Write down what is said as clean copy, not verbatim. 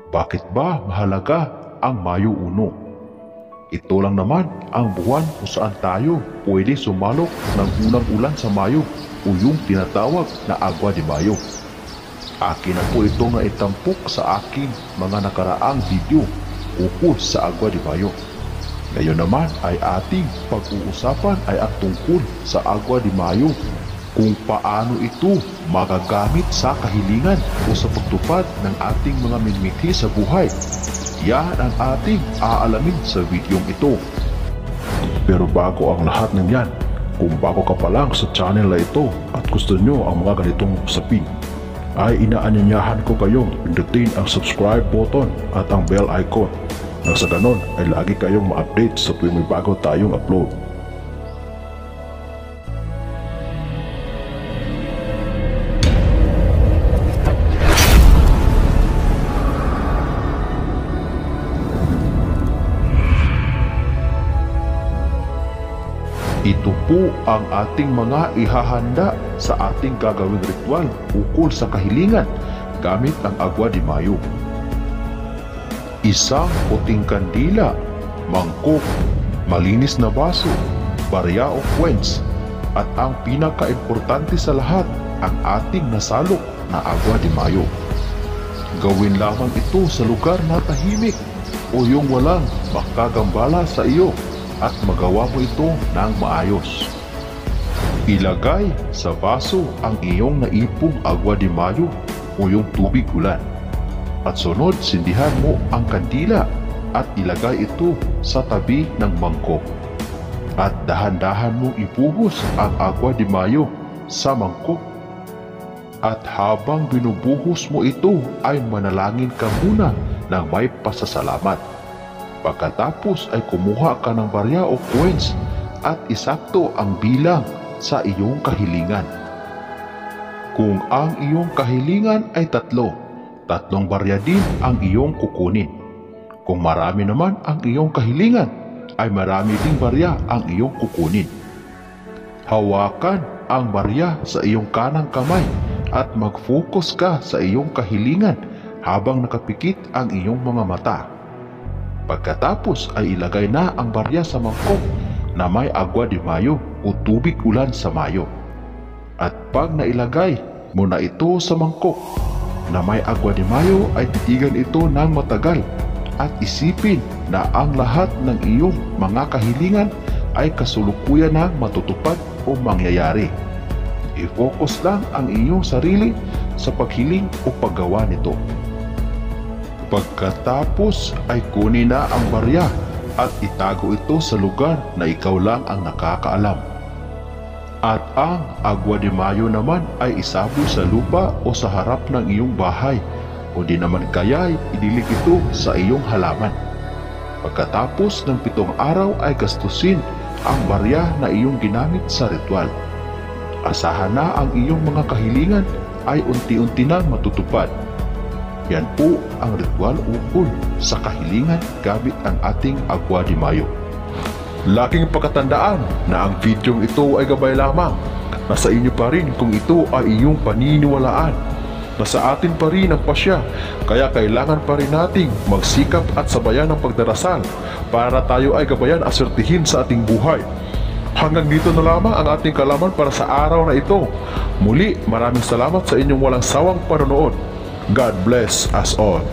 Bakit ba mahalaga ang Mayo 1? Ito lang naman ang buwan kung saan tayo pwede sumalok ng unang ulan sa Mayo o yung tinatawag na Agua de Mayo. Akin na po itong naitampok sa aking mga nakaraang video ukol sa Agua de Mayo. Ngayon naman ay ating pag-uusapan ay ang tungkol sa Agua de Mayo, kung paano ito magagamit sa kahilingan o sa pagtupad ng ating mga minimithi sa buhay. Yan ang ating aalamin sa videong ito. Pero bago ang lahat ng yan, kung bago ka pa lang sa channel na ito at gusto nyo ang mga ganitong usapin, ay inaanyayahan ko kayong pindutin ang subscribe button at ang bell icon nang sa ganon ay lagi kayong ma-update sa tuwing may bago tayong upload. Ito po ang ating mga ihahanda sa ating gagawing ritual ukol sa kahilingan gamit ang Agua de Mayo. Isang puting kandila, mangkok, malinis na baso, barya o quench, at ang pinaka-importante sa lahat, ang ating nasalok na Agua de Mayo. Gawin lamang ito sa lugar na tahimik o yung walang makagambala sa iyo at magawa mo ito ng maayos. Ilagay sa baso ang iyong naipong Agua de Mayo o yung tubig ulan. At sunod, sindihan mo ang kandila at ilagay ito sa tabi ng mangkok. At dahan-dahan mong ibuhos ang Agua de Mayo sa mangkok. At habang binubuhos mo ito ay manalangin ka muna ng may pasasalamat. Pagkatapos ay kumuha ka ng barya o quench at isakto ang bilang sa iyong kahilingan. Kung ang iyong kahilingan ay tatlong barya din ang iyong kukunin. Kung marami naman ang iyong kahilingan, ay marami ding barya ang iyong kukunin. Hawakan ang barya sa iyong kanang kamay at mag-focus ka sa iyong kahilingan habang nakapikit ang iyong mga mata. Pagkatapos ay ilagay na ang barya sa mangkok na may Agua de Mayo o tubig ulan sa Mayo. At pag nailagay mo na ito sa mangkok na may Agua de Mayo, ay titigan ito ng matagal at isipin na ang lahat ng iyong mga kahilingan ay kasulukuyan na matutupad o mangyayari. I-focus lang ang iyong sarili sa paghiling o paggawa nito. Pagkatapos ay kunin na ang barya at itago ito sa lugar na ikaw lang ang nakakaalam. At ang Agua de Mayo naman ay isabol sa lupa o sa harap ng iyong bahay, o di naman kaya ay idilig ito sa iyong halaman. Pagkatapos ng 7 araw ay gastusin ang barya na iyong ginamit sa ritual. Asahan na ang iyong mga kahilingan ay unti-unti na matutupad. Yan po ang ritual ukol sa kahilingan gamit ang ating Agua de Mayo. Laking pagkatandaan na ang videong ito ay gabay lamang. Nasa inyo pa rin kung ito ay iyong paniniwalaan. Nasa atin pa rin ang pasya, kaya kailangan pa rin nating magsikap at sabayan ng pagdarasal para tayo ay gabayan asertihin sa ating buhay. Hanggang dito na lamang ang ating kalaman para sa araw na ito. Muli, maraming salamat sa inyong walang sawang panonood. God bless us all.